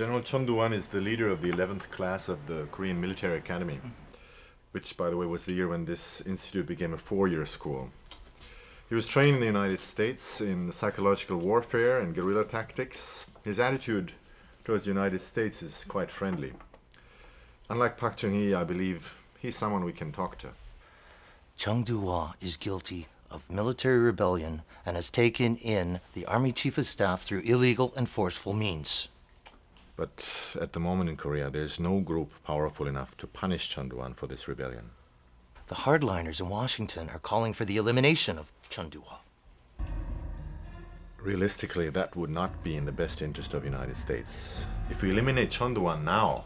General Chon Do-won is the leader of the 11th class of the Korean Military Academy, which, by the way, was the year when this institute became a 4-year school. He was trained in the United States in psychological warfare and guerrilla tactics. His attitude towards the United States is quite friendly. Unlike Park Chung-hee, I believe he's someone we can talk to. Chung Do-won is guilty of military rebellion and has taken in the Army Chief of Staff through illegal and forceful means. But at the moment in Korea, there's no group powerful enough to punish Chon Do-won for this rebellion. The hardliners in Washington are calling for the elimination of Chon Do-won. Realistically, that would not be in the best interest of the United States. If we eliminate Chon Do-won now,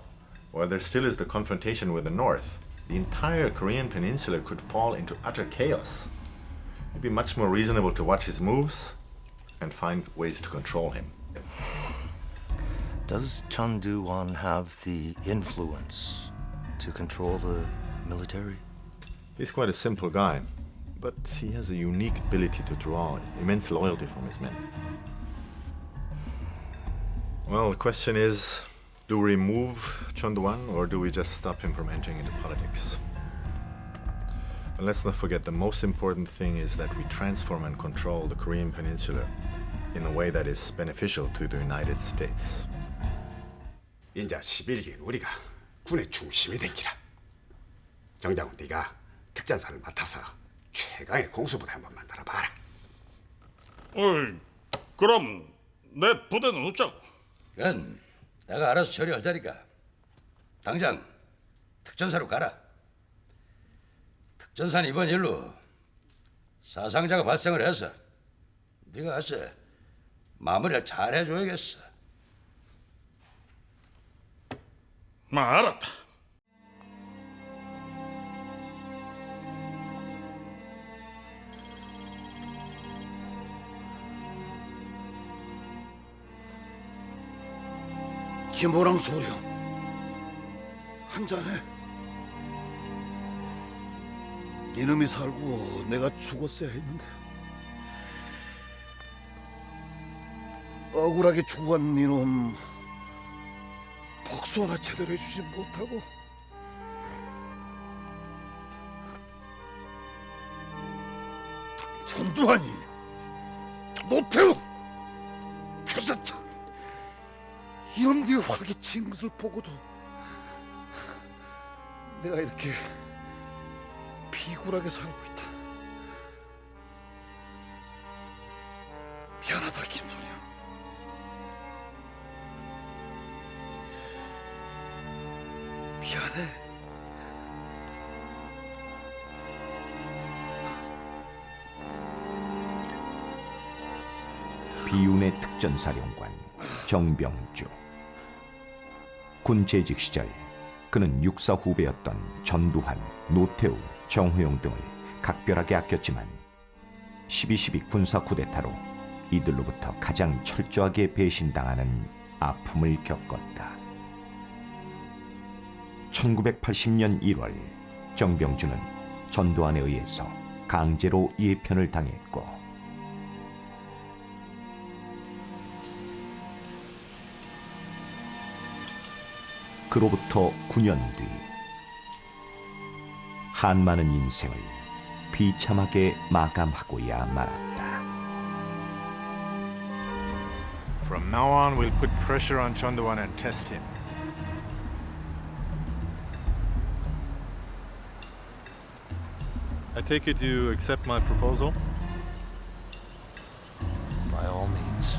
while there still is the confrontation with the North, the entire Korean peninsula could fall into utter chaos. It'd be much more reasonable to watch his moves and find ways to control him. Does Chon Do-won have the influence to control the military? He's quite a simple guy, but he has a unique ability to draw immense loyalty from his men. Well, the question is, do we remove Chon Do-won or do we just stop him from entering into politics? And let's not forget, the most important thing is that we transform and control the Korean peninsula in a way that is beneficial to the United States. 인자 11기엔 우리가 군의 중심이 된 기라. 정장은 네가 특전사를 맡아서 최강의 공수부대 한번 만들어봐라. 어이, 그럼 내 부대는 어쩌고? 그건 내가 알아서 처리할 테니까 당장 특전사로 가라. 특전사는 이번 일로 사상자가 발생을 해서 네가 가서 마무리를 잘 해줘야겠어. 알았다. 김호랑 소령 한잔해. 이놈이 살고 내가 죽었어야 했는데 억울하게 죽어간 이놈 복수 하나 제대로 해주지 못하고 전두환이 노태우 표사차 이놈들이 활개친 것을 보고도 내가 이렇게 비굴하게 살고 있다. 미안하다 김소령. 미안해. 비운의 특전사령관 정병주. 군 재직 시절 그는 육사 후배였던 전두환, 노태우, 정호용 등을 각별하게 아꼈지만 12.12 군사 쿠데타로 이들로부터 가장 철저하게 배신당하는 아픔을 겪었다. 1980년 1월 정병주는 전두환에 의해서 강제로 예편을 당했고 그로부터 9년 뒤 한많은 인생을 비참하게 마감하고야 말았다. From now on, we'll put pressure on Chon Do-won and test him. I take it you accept my proposal? By all means.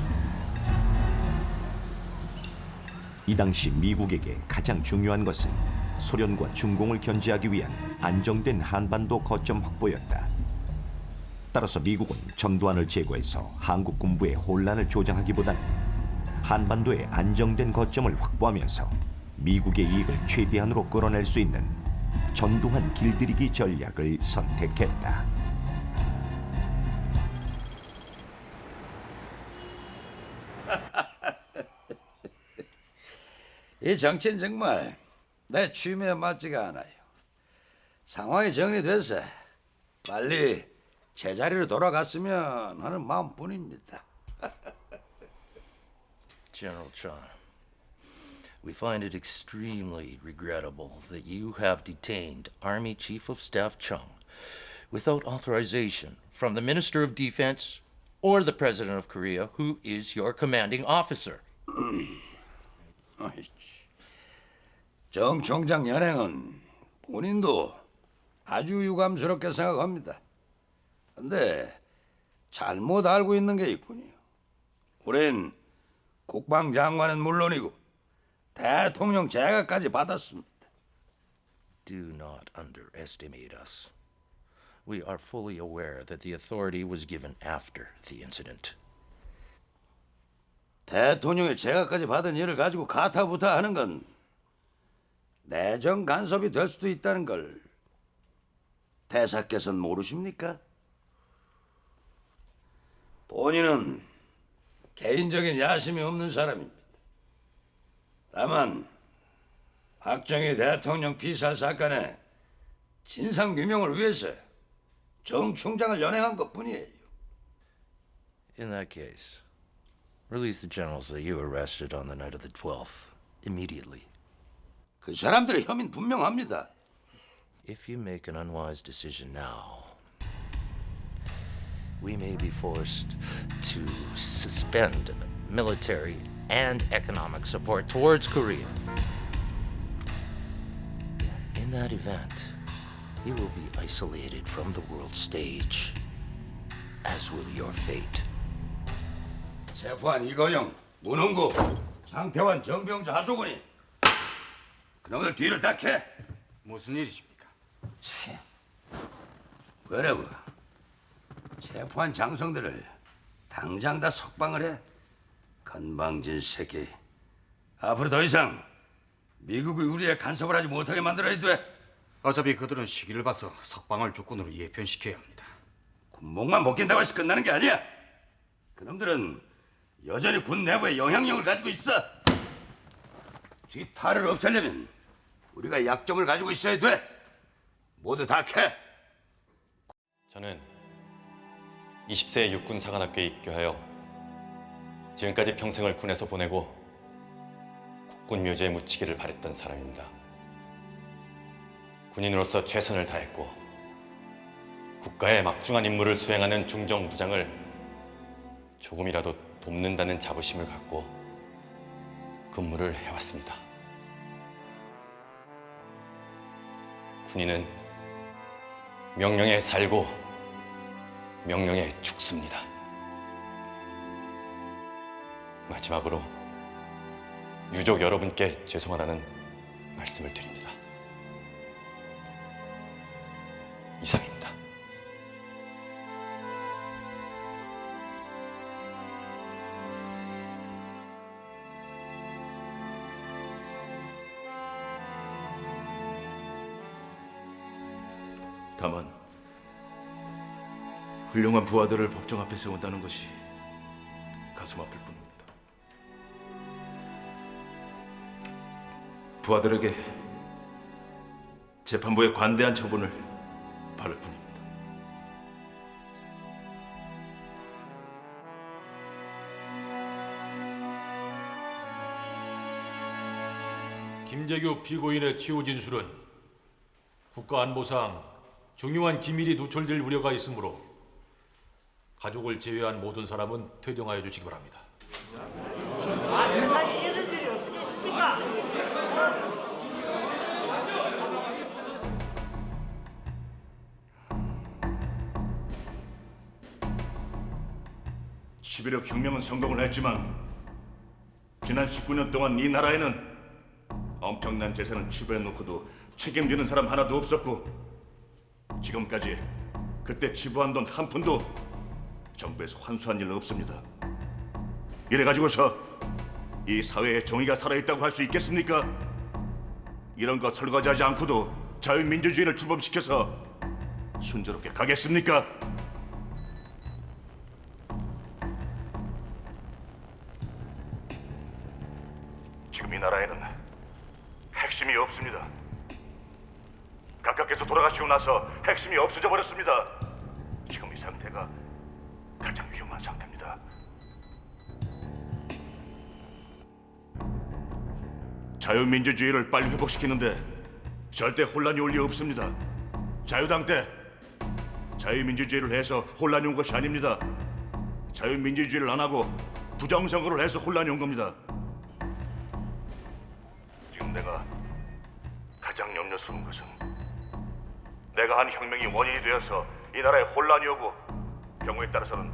이 당시 미국에게 가장 중요한 것은 소련과 중공을 견제하기 위한 안정된 한반도 거점 확보였다. 따라서 미국은 전두환을 제거해서 한국 군부의 혼란을 조장하기보다는 한반도의 안정된 거점을 확보하면서 미국의 이익을 최대한으로 끌어낼 수 있는 전두환 길들이기 전략을 선택했다. 이 정치는 정말 내 취미에 맞지가 않아요. 상황이 정리돼서 빨리 제자리로 돌아갔으면 하는 마음뿐입니다. General Chon, We find it extremely regrettable that you have detained Army Chief of Staff Chung without authorization from the Minister of Defense or the President of Korea, who is your commanding officer. 정 총장 연행은 본인도 아주 유감스럽게 생각합니다. 근데 잘못 알고 있는 게 있군요. 우린 국방장관은 물론이고 대통령 제가까지 받았습니다. Do not underestimate us. We are fully aware that the authority was given after the incident. 대통령의 제가까지 받은 일을 가지고 가타부타 하는 건 내정 간섭이 될 수도 있다는 걸 대사께서는 모르십니까? 본인은 개인적인 야심이 없는 사람입니다. 다만 박정희 대통령 피살 사건의 진상 규명을 위해서 정 총장을 연행한 것뿐이에요. In that case, release the generals that you arrested on the night of the 12th immediately. 그 사람들의 혐의는 분명합니다. If you make an unwise decision now, we may be forced to suspend military and economic support towards Korea. In that event, you will be isolated from the world stage, as will your fate. 체포한 이거영, 문홍구, 장태환, 정병주, 하소근이 그놈들 뒤를 닦해. 무슨 일이십니까? 뭐라고? 체포한 장성들을 당장 다 석방을 해. 건방진 새끼. 앞으로 더 이상 미국이 우리의 간섭을 하지 못하게 만들어야 돼. 어차피 그들은 시기를 봐서 석방을 조건으로 예편시켜야 합니다. 군복만 벗긴다고 해서 끝나는 게 아니야. 그놈들은 여전히 군 내부에 영향력을 가지고 있어. 뒤탈을 없애려면 우리가 약점을 가지고 있어야 돼. 모두 다 캐. 저는 20세에 육군 사관학교에 입교하여 지금까지 평생을 군에서 보내고 국군 묘지에 묻히기를 바랬던 사람입니다. 군인으로서 최선을 다했고 국가의 막중한 임무를 수행하는 중정부장을 조금이라도 돕는다는 자부심을 갖고 근무를 해왔습니다. 군인은 명령에 살고 명령에 죽습니다. 마지막으로 유족 여러분께 죄송하다는 말씀을 드립니다. 이상입니다. 다만 훌륭한 부하들을 법정 앞에 세운다는 것이 가슴 아플 뿐입니다. 부하들에게 재판부의 관대한 처분을 바랄 뿐입니다. 김재규 피고인의 치우 진술은 국가안보상 중요한 기밀이 누출될 우려가 있으므로 가족을 제외한 모든 사람은 퇴정하여 주시기 바랍니다. 세상에 이런 일이 어떻게 있습니까? (11억) 혁명은 성공을 했지만 지난 19년 동안 이 나라에는 엄청난 재산을 치부해놓고도 책임지는 사람 하나도 없었고 지금까지 그때 치부한 돈 한 푼도 정부에서 환수한 일 없습니다. 이래가지고서 이 사회에 정의가 살아있다고 할 수 있겠습니까? 이런 거 설거지하지 않고도 자유민주주의를 출범시켜서 순조롭게 가겠습니까? 지금 이 나라에는 핵심이 없습니다. 각각께서 돌아가시고 나서 핵심이 없어져 버렸습니다. 지금 이 상태가 가장 위험한 상태입니다. 자유민주주의를 빨리 회복시키는데 절대 혼란이 올 리 없습니다. 자유당 때 자유민주주의를 해서 혼란이 온 것이 아닙니다. 자유민주주의를 안 하고 부정선거를 해서 혼란이 온 겁니다. 지금 내가 가장 염려스러운 것은 내가 한 혁명이 원인이 되어서 이 나라에 혼란이 오고 경우에 따라서는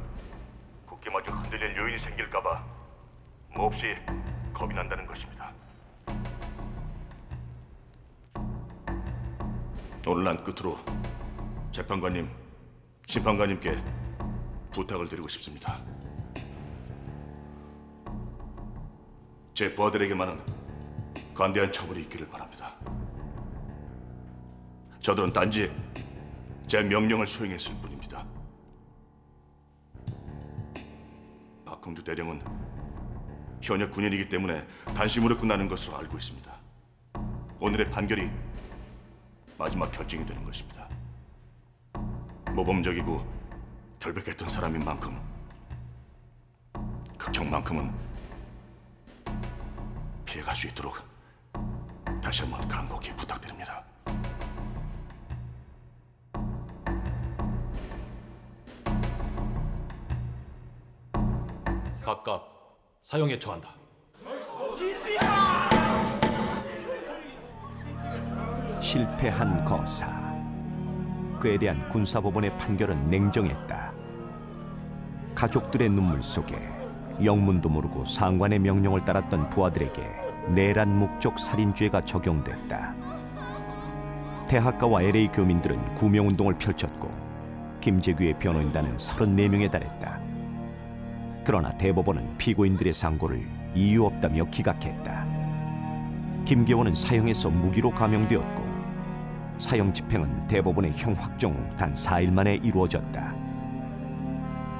국기마저 흔들릴 요인이 생길까봐 몹시 겁이 난다는 것입니다. 오늘 난 끝으로 재판관님, 심판관님께 부탁을 드리고 싶습니다. 제 부하들에게만은 관대한 처벌이 있기를 바랍니다. 저들은 단지 제 명령을 수행했을 뿐입니다. 박흥주 대령은 현역 군인이기 때문에 단심으로 끝나는 것으로 알고 있습니다. 오늘의 판결이 마지막 결정이 되는 것입니다. 모범적이고 결백했던 사람인 만큼 극형만큼은 피해갈 수 있도록 다시 한번 간곡히 부탁드립니다. 각각 사형에 처한다. 실패한 거사. 그에 대한 군사법원의 판결은 냉정했다. 가족들의 눈물 속에 영문도 모르고 상관의 명령을 따랐던 부하들에게 내란 목적 살인죄가 적용됐다. 대학가와 LA 교민들은 구명운동을 펼쳤고 김재규의 변호인단은 34명에 달했다. 그러나 대법원은 피고인들의 상고를 이유 없다며 기각했다. 김계원은 사형에서 무기로 감형되었고 사형 집행은 대법원의 형 확정 후 단 4일 만에 이루어졌다.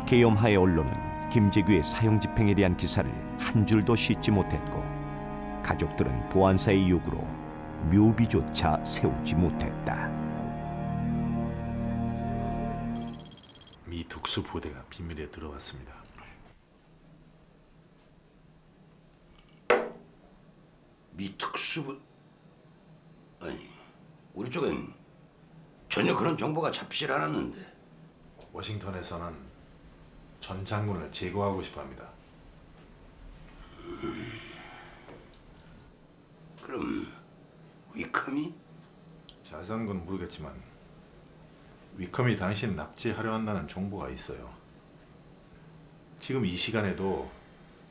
계엄하의 언론은 김재규의 사형 집행에 대한 기사를 한 줄도 싣지 못했고 가족들은 보안사의 요구로 묘비조차 세우지 못했다. 미 특수부대가 비밀에 들어왔습니다. 미 특수부... 아니, 우리 쪽엔 전혀 그런 정보가 잡히질 않았는데. 워싱턴에서는 전 장군을 제거하고 싶어합니다. 그럼 위컴이? 자세한 건 모르겠지만 위컴이 당신을 납치하려 한다는 정보가 있어요. 지금 이 시간에도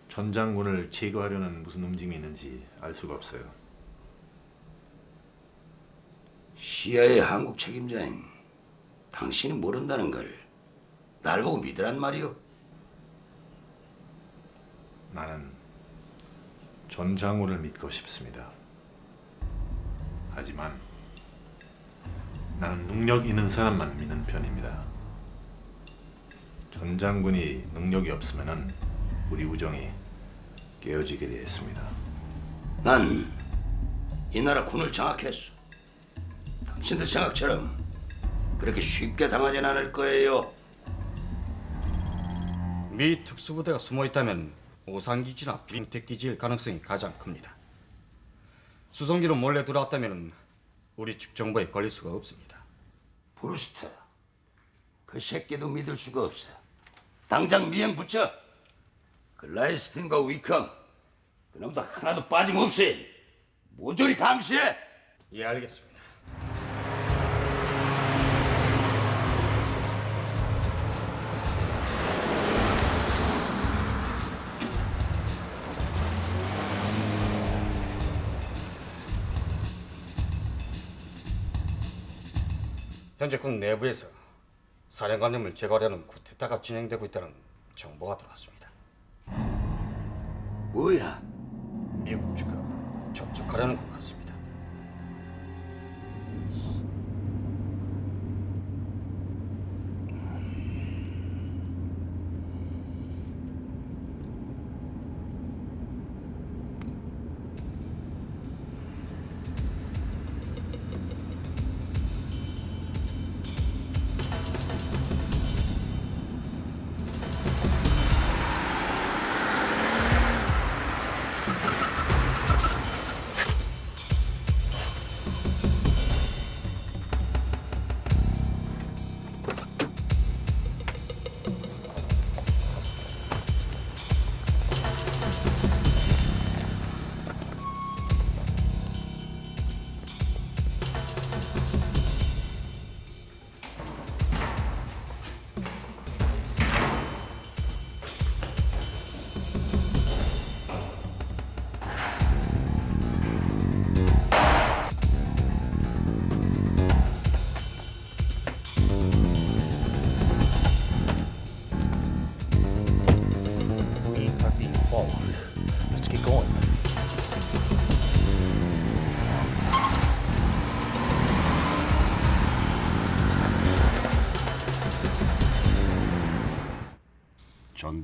전 장군을 제거하려는 무슨 움직임이 있는지 알 수가 없어요. CIA 한국 책임자인 당신이 모른다는 걸 날 보고 믿으란 말이오? 나는 전 장군을 믿고 싶습니다. 하지만 나는 능력 있는 사람만 믿는 편입니다. 전 장군이 능력이 없으면은 우리 우정이 깨어지게 되어 있습니다. 난 이 나라 군을 장악했어. 당신들 생각처럼 그렇게 쉽게 당하진 않을 거예요. 미 특수부대가 숨어있다면 오산기지나 빈택기지일 가능성이 가장 큽니다. 수송기로 몰래 들어왔다면 우리 측 정보에 걸릴 수가 없습니다. 브루스터, 그 새끼도 믿을 수가 없어. 당장 미행 붙여. 그 라이스틴과 위컴, 그놈도 하나도 빠짐없이 모조리 감시해. 예, 알겠습니다. 현재 군 내부에서 사령관님을 제거하려는 쿠데타가 진행되고 있다는 정보가 들어왔습니다. 뭐야? 미국 측과 접촉하려는 것 같습니다.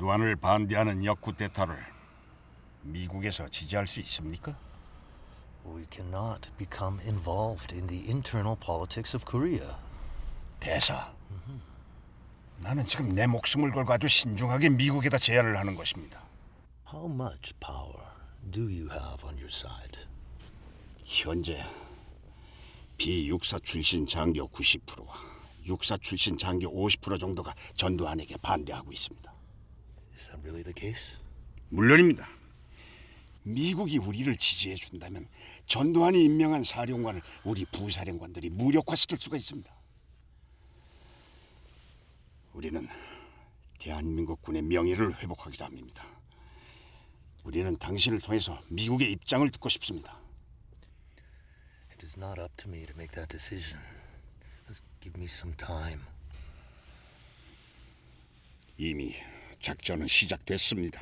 전두환을 반대하는 역쿠데타를 미국에서 지지할 수 있습니까? We cannot become involved in the internal politics of Korea. 대사, 나는 지금 내 목숨을 걸고 아주 신중하게 미국에다 제안을 하는 것입니다. How much power do you have on your side? 현재 비육사 출신 장교 90%와 육사 출신 장교 50% 정도가 전두환에게 반대하고 있습니다. Is that really the case? 물론입니다. 미국이 우리를 지지해 준다면 전두환이 임명한 사령관을 우리 부사령관들이 무력화시킬 수가 있습니다. 우리는 대한민국 군의 명예를 회복하기도 합니다. 우리는 당신을 통해서 미국의 입장을 듣고 싶습니다. It is not up to me to make that decision. Just give me some time. 이미 작전은 시작됐습니다.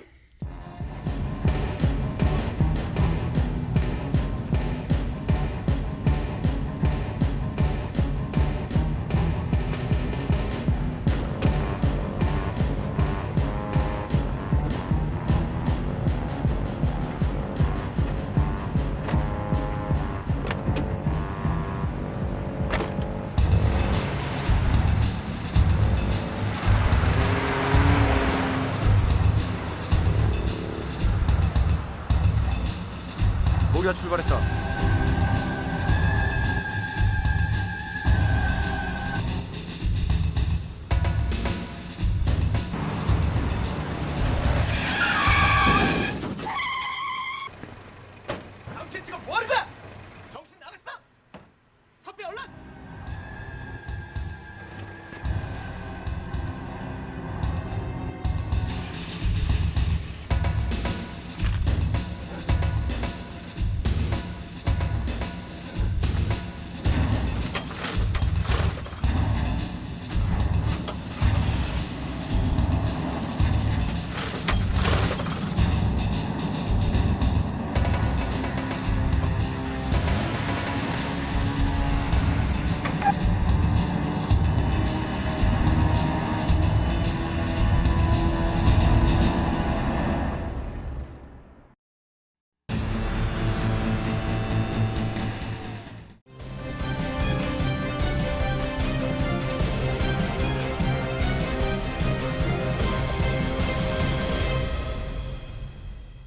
우리가 출발했다.